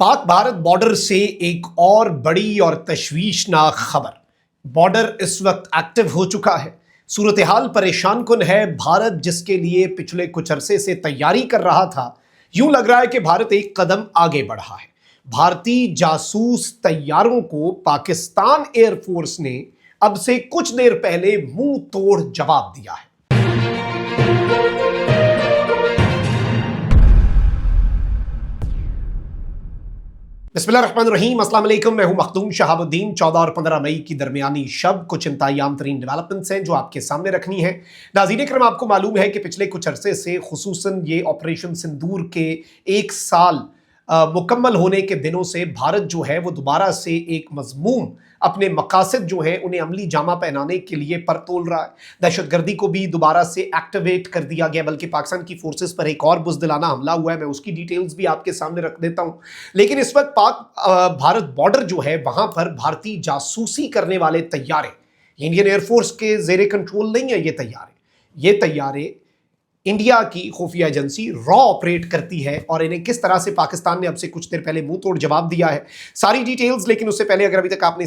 Pak Bharat border से एक और बड़ी और तशवीशनाक खबर। बॉर्डर इस वक्त एक्टिव हो चुका है। सूरत हाल परेशान कुन है। भारत जिसके लिए पिछले कुछ अरसे से तैयारी कर रहा था, यूं लग रहा है कि भारत एक कदम आगे बढ़ा है। भारतीय जासूस तैयारों को पाकिस्तान एयरफोर्स ने अब से कुछ देर पहले मुंह तोड़ जवाब दिया है। बिस्मिल्लाहिर्रहमानिर्रहीम, अस्सलाम वालेकुम। मैं हूं मखदूम शहाबुद्दीन। 14 और 15 मई की दरमियानी शब कुछ इंतजाम तरीन डेवलपमेंट्स हैं जो आपके सामने रखनी है। नाज़रीन करम, आपको मालूम है कि पिछले कुछ अरसे से खुसूसन ये ऑपरेशन सिंदूर के 1 साल मुकम्मल होने के दिनों से भारत जो है वो दोबारा से एक मजमूम अपने मकासद जो हैं उन्हें अमली जामा पहनाने के लिए पर तोल रहा है। दहशतगर्दी को भी दोबारा से एक्टिवेट कर दिया गया, बल्कि पाकिस्तान की फोर्सेस पर एक और बुज़दिलाना हमला हुआ है। मैं उसकी डिटेल्स भी आपके सामने रख देता हूं। लेकिन इस वक्त पाक भारत बॉर्डर जो है वहां पर भारतीय जासूसी करने वाले तैयारे, इंडियन एयरफोर्स के जेर कंट्रोल नहीं है। ये तैयारे इंडिया की खुफिया एजेंसी रॉ ऑपरेट करती है और इन्हें किस तरह से पाकिस्तान ने अब से कुछ देर पहले मुंह तोड़ जवाब दिया है, सारी डिटेल्स। लेकिन उससे पहले अगर अभी तक आपने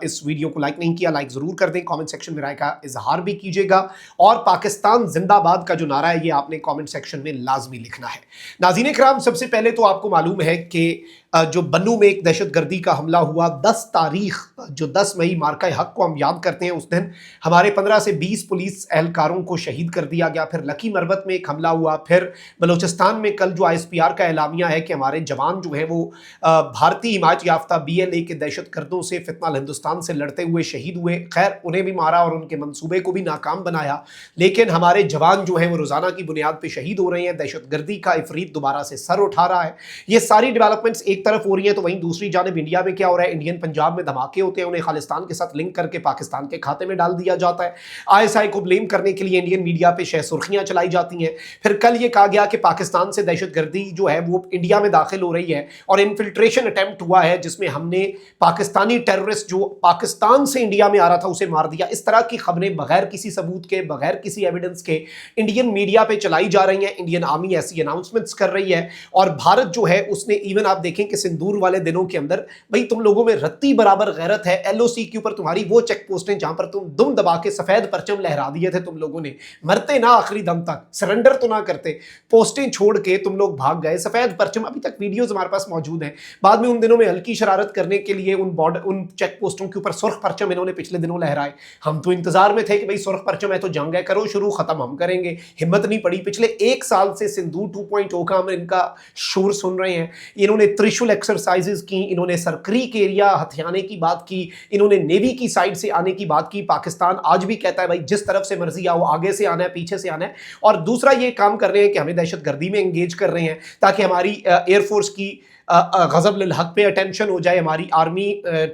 इस वीडियो को लाइक नहीं किया, लाइक जरूर कर दें। कमेंट सेक्शन में राय का इजहार भी कीजिएगा और पाकिस्तान जिंदाबाद का जो नारा है ये आपने कमेंट सेक्शन में लाजमी लिखना है। नाज़रीन इकराम, सबसे पहले तो आपको मालूम है कि जो बन्नू में एक दहशतगर्दी का हमला हुआ 10 तारीख, जो 10 मई मार्का हक को हम याद करते हैं, उस दिन हमारे 15 से 20 पुलिस एहलकारों को शहीद कर दिया गया। फिर लकी मरबत में एक हमला हुआ। फिर बलूचिस्तान में कल जो ISPR का एलामिया है कि हमारे जवान जो हैं वो भारतीय हिमायत याफ्ता BLA के दहशतगर्दों से फितना हिंदुस्तान से लड़ते हुए शहीद हुए। खैर, उन्हें भी मारा और उनके मंसूबे को भी नाकाम बनाया, लेकिन हमारे जवान जो हैं वो रोज़ाना की बुनियाद पर शहीद हो रहे हैं। दहशतगर्दी का इफरीत दोबारा से सर उठा रहा है। ये सारी डेवलपमेंट्स एक तरफ हो रही है तो वहीं दूसरी जानिब इंडिया में क्या हो रहा है। इंडियन पंजाब में धमाके होते हैं, उन्हें खालिस्तान के साथ लिंक करके पाकिस्तान के खाते में डाल दिया जाता है। ISI को ब्लेम करने के लिए इंडियन मीडिया पे शह सुर्खियां चलाई जाती हैं। फिर कल ये कहा गया कि पाकिस्तान से दहशतगर्दी जो है वो इंडिया में दाखिल हो रही है और इन्फिल्ट्रेशन अटेम्प्ट हुआ है जिसमें हमने पाकिस्तानी टेररिस्ट जो पाकिस्तान से इंडिया में आ रहा था उसे मार दिया। इस तरह की खबरें बगैर किसी सबूत के, बगैर किसी एविडेंस के इंडियन मीडिया पे चलाई जा रही हैं। इंडियन आर्मी ऐसी अनाउंसमेंट्स कर रही है और भारत जो है उसने इवन आप देखें कि सिंदूर वाले दिनों के अंदर भाई तुम लोगों में रत्ती बराबर गैरत है। LOC के ऊपर तुम्हारी वो चेक पोस्टें जहां पर तुम दुम दबा के सफेद परचम लहरा दिए थे, तुम लोगों ने मरते ना आखिरी दम तक, सरेंडर तो ना करते, पोस्टें छोड़ के तुम लोग भाग गए। सफेद परचम अभी तक वीडियोस हमारे पास मौजूद हैं। बाद में उन दिनों में हल्की शरारत करने के लिए उन चेक पोस्टों के ऊपर सुर्ख परचम इन्होंने पिछले दिनों लहराए। हम तो इंतजार में थे कि भाई सुर्ख परचम है तो जंग है, करो शुरू, खत्म हम करेंगे। हिम्मत नहीं पड़ी। पिछले 1 साल से सिंदूर 2.0 का हम इनका शोर सुन रहे हैं। इन्होंने त्रिशूल एक्सरसाइजेस की, इन्होंने सरक्रीक एरिया हथियाने की बात की, इन्होंने नेवी की साइड से आने की बात की। पाकिस्तान आज भी कहता है भाई जिस तरफ से मर्जी आओ, आगे से आना है, पीछे से आना है। और दूसरा ये काम कर रहे हैं कि हमें दहशतगर्दी में एंगेज कर रहे हैं ताकि हमारी एयरफोर्स की गज़ब लिल हक पे अटेंशन हो जाए, हमारी आर्मी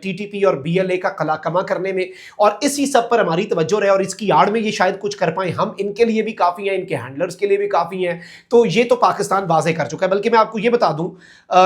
TTP और BLA का कला कमा करने में, और इसी सब पर हमारी तवज्जो रहे और इसकी आड़ में ये शायद कुछ कर पाए। हम इनके लिए भी काफ़ी हैं, इनके हैंडलर्स के लिए भी काफ़ी हैं। तो ये तो पाकिस्तान वाज़े कर चुका है। बल्कि मैं आपको ये बता दूं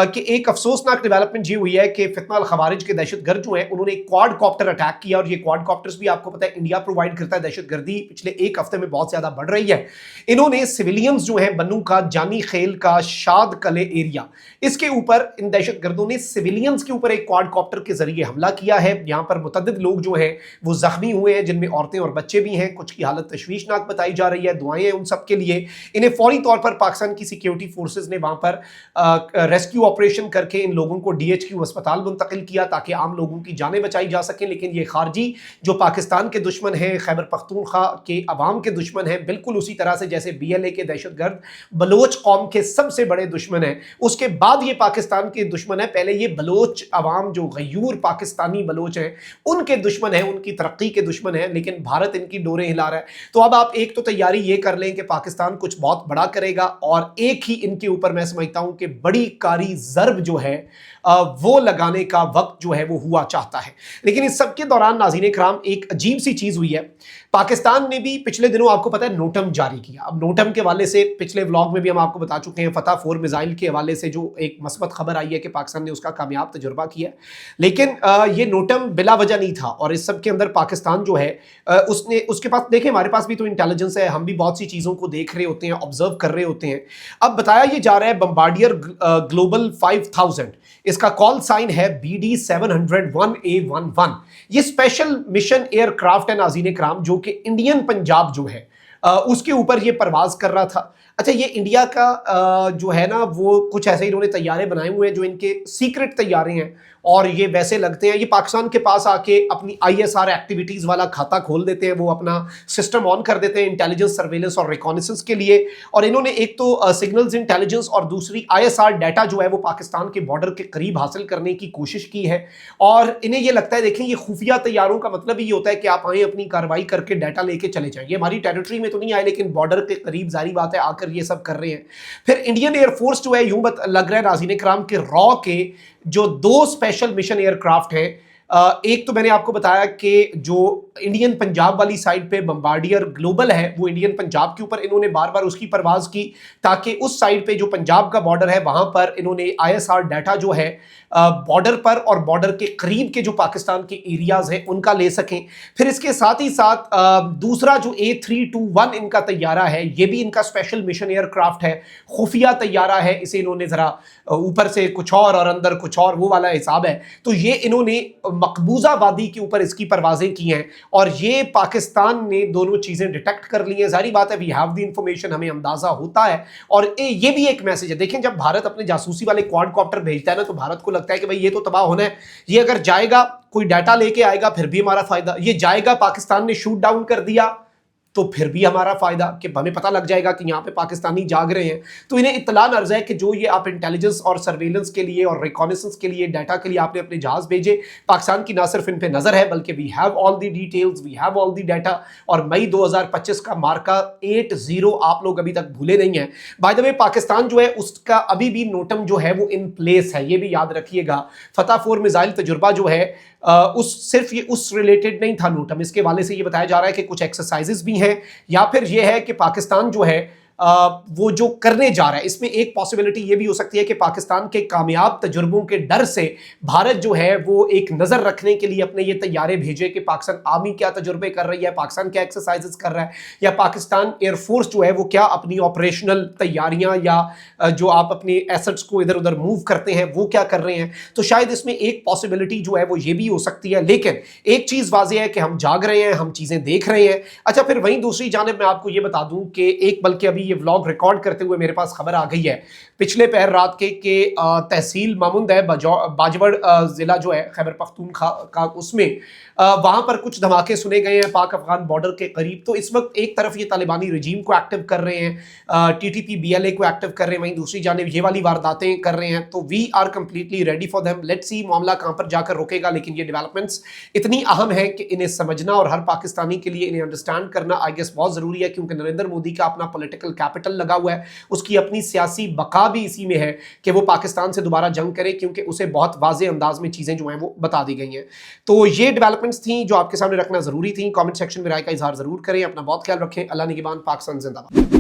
कि एक अफसोसनाक डेवलपमेंट ये हुई है कि फितना अल खवारिज के दहशतगर्द जो हैं उन्होंने एक क्वाड कॉप्टर अटैक किया। और ये क्वाड कॉप्टर्स भी आपको पता है इंडिया प्रोवाइड करता है। दहशतगर्दी पिछले 1 हफ्ते में बहुत ज़्यादा बढ़ रही है। इन्होंने सिविलियंस जो हैं बन्नू का, जानी खेल का, शाद कले एरिया, इसके ऊपर इन दहशतगर्दों ने सिविलियंस के ऊपर एक क्वाडकॉप्टर के जरिए हमला किया है। यहां पर मुतअद्दिद लोग जो हैं वो जख्मी हुए हैं, जिनमें औरतें और बच्चे भी हैं। कुछ की हालत तशवीशनाक बताई जा रही है। दुआएं हैं उन सब के लिए। इन्हें फौरी तौर पर पाकिस्तान की सिक्योरिटी फोर्सेस ने वहां पर रेस्क्यू ऑपरेशन करके इन लोगों को DHQ अस्पताल मुंतकिल किया ताकि आम लोगों की जानें बचाई जा सकें। लेकिन ये खारजी जो पाकिस्तान के दुश्मन हैं, खैबर पख्तूनख्वा के अवाम के दुश्मन हैं, बिल्कुल उसी तरह से जैसे BLA के दहशतगर्द बलोच कौम के सबसे बड़े दुश्मन हैं, उसके बाद ये पाकिस्तान के दुश्मन है। पहले ये बलोच अवाम जो गयूर पाकिस्तानी बलोच हैं उनके दुश्मन है, उनकी तरक्की के दुश्मन है। लेकिन भारत इनकी डोरें हिला रहा है। तो अब आप एक तो तैयारी ये कर लें कि पाकिस्तान कुछ बहुत बड़ा करेगा और एक ही इनके ऊपर मैं समझता हूं कि बड़ी कारी ज़र्ब जो है वो लगाने का वक्त जो है वो हुआ चाहता है। लेकिन इस सब के दौरान नाज़रीन इकराम एक अजीब सी चीज़ हुई है। पाकिस्तान ने भी पिछले दिनों आपको पता है नोटम जारी किया। अब नोटम के हवाले से पिछले व्लॉग में भी हम आपको बता चुके हैं, फतह 4 मिसाइल के हवाले से जो एक मस्बत खबर आई है कि पाकिस्तान ने उसका कामयाब तजुर्बा किया। लेकिन ये नोटम बिला वजह नहीं था, और इस सब के अंदर पाकिस्तान जो है उसने उसके पास, देखें हमारे पास भी तो इंटेलिजेंस है, हम भी बहुत सी चीज़ों को देख रहे होते हैं, ऑब्जर्व कर रहे होते हैं। अब बताया ये जा रहा है बम्बार्डियर ग्लोबल 5000, इसका कॉल साइन है BD 701A11। ये स्पेशल मिशन एयरक्राफ्ट है नाज़रीन कराम, जो कि इंडियन पंजाब जो है उसके ऊपर ये परवाज कर रहा था। अच्छा, ये इंडिया का जो है ना वो कुछ ऐसे इन्होंने तैयारे बनाए हुए हैं जो इनके सीक्रेट तैयारे हैं, और ये वैसे लगते हैं, ये पाकिस्तान के पास आके अपनी ISR एक्टिविटीज़ वाला खाता खोल देते हैं, वो अपना सिस्टम ऑन कर देते हैं इंटेलिजेंस, सर्वेलेंस और रिकॉनेसेंस के लिए। और इन्होंने एक तो सिग्नल्स इंटेलिजेंस और दूसरी ISR डाटा जो है वो पाकिस्तान के बॉर्डर के करीब हासिल करने की कोशिश की है। और इन्हें ये लगता है, देखें ये खुफिया तैयारों का मतलब ये होता है कि आप आए, अपनी कार्रवाई करके डाटा लेके चले जाएंगे, हमारी टेरिटरी में तो नहीं आए लेकिन बॉर्डर के करीब जारी बात है आकर ये सब कर रहे हैं। फिर इंडियन एयरफोर्स जो है यूं लग रहा है नाज़रीन कराम के रॉ के जो 2 स्पेशल मिशन एयरक्राफ्ट हैं, एक तो मैंने आपको बताया कि जो इंडियन पंजाब वाली साइड पे बम्बार्डियर ग्लोबल है वो इंडियन पंजाब के ऊपर इन्होंने बार बार उसकी परवाज की, ताकि उस साइड पे जो पंजाब का बॉर्डर है वहां पर इन्होंने ISR डाटा जो है बॉर्डर पर और बॉर्डर के करीब के जो पाकिस्तान के एरियाज हैं उनका ले सकें। फिर इसके साथ ही साथ दूसरा जो A321 इनका तैयारा है, ये भी इनका स्पेशल मिशन एयरक्राफ्ट है, खुफिया तैयारा है, इसे इन्होंने जरा ऊपर से कुछ और अंदर कुछ और, वो वाला हिसाब है। तो ये इन्होंने मकबूजा वादी के ऊपर इसकी परवाजें की हैं, और ये पाकिस्तान ने दोनों चीजें डिटेक्ट कर ली हैं। जारी बात है, वी हैव द इंफॉर्मेशन, हमें अंदाजा होता है। और ये भी एक मैसेज है, देखें जब भारत अपने जासूसी वाले क्वाडकॉप्टर भेजता है ना, तो भारत को लगता है कि भाई ये तो तबाह होना है, ये अगर जाएगा कोई डाटा लेके आएगा फिर भी हमारा फायदा, ये जाएगा पाकिस्तान ने शूट डाउन कर दिया तो फिर भी हमारा फायदा, कि हमें पता लग जाएगा कि यहाँ पे पाकिस्तानी जाग रहे हैं। तो इन्हें इत्तला अर्ज है कि जो ये आप इंटेलिजेंस और सर्वेलेंस के लिए और रिकॉनेसेंस के लिए डाटा के लिए आपने अपने जहाज भेजे, पाकिस्तान की ना सिर्फ इन पे नजर है बल्कि we have all the details, we have all the data. और मई 2025 का मार्का 80 आप लोग अभी तक भूले नहीं है। बाय द वे पाकिस्तान जो है उसका अभी भी नोटम जो है वो इन प्लेस है, ये भी याद रखिएगा। फतह 4 मिसाइल तजुर्बा जो है सिर्फ ये उस रिलेटेड नहीं था नोटम, इसके वाले से ये बताया जा रहा है कि कुछ एक्सरसाइजेस भी हैं, या फिर ये है कि पाकिस्तान जो है वो जो करने जा रहा है, इसमें एक पॉसिबिलिटी ये भी हो सकती है कि पाकिस्तान के कामयाब तजुर्बों के डर से भारत जो है वो एक नज़र रखने के लिए अपने ये तैयारे भेजे कि पाकिस्तान आर्मी क्या तजुर्बे कर रही है, पाकिस्तान क्या एक्सरसाइजेस कर रहा है, या पाकिस्तान एयरफोर्स जो है वो क्या अपनी ऑपरेशनल तैयारियां या जो आप अपने एसेट्स को इधर उधर मूव करते हैं वो क्या कर रहे हैं। तो शायद इसमें एक पॉसिबिलिटी जो है वो ये भी हो सकती है। लेकिन एक चीज़ वाज़ेह है कि हम जाग रहे हैं, हम चीज़ें देख रहे हैं। अच्छा, फिर वहीं दूसरी जानिब मैं आपको ये बता दूं कि एक, बल्कि अभी ये व्लॉग रिकॉर्ड करते हुए मेरे पास खबर आ गई है पिछले पहर रात के तहसील मामुंद है बाजवड़ जिला जो है खैबर पख्तूनख्वा का, उसमें वहां पर कुछ धमाके सुने गए हैं पाक अफगान बॉर्डर के करीब। तो इस वक्त एक तरफ ये तालिबानी रजीम को एक्टिव कर रहे हैं, TTP BLA को एक्टिव कर रहे हैं, वहीं दूसरी जानिब ये वाली वारदातें कर रहे हैं। तो we are completely ready for them, let's see मामला कहां पर जाकर रुकेगा। लेकिन ये डेवलपमेंट्स इतनी अहम है कि इन्हें समझना और हर पाकिस्तानी के लिए इन्हें अंडरस्टैंड करना आई गेस बहुत जरूरी है, क्योंकि नरेंद्र मोदी का अपना पॉलिटिकल कैपिटल लगा हुआ है, उसकी अपनी सियासी बका भी इसी में है कि वो पाकिस्तान से दोबारा जंग करे, क्योंकि उसे बहुत वाज़े अंदाज में चीजें जो हैं वो बता दी गई हैं। तो ये डेवलपमेंट्स थी जो आपके सामने रखना जरूरी थी। कमेंट सेक्शन में राय का इजहार जरूर करें। अपना बहुत ख्याल रखें। अल्लाह निगहबान। पाकिस्तान जिंदाबाद।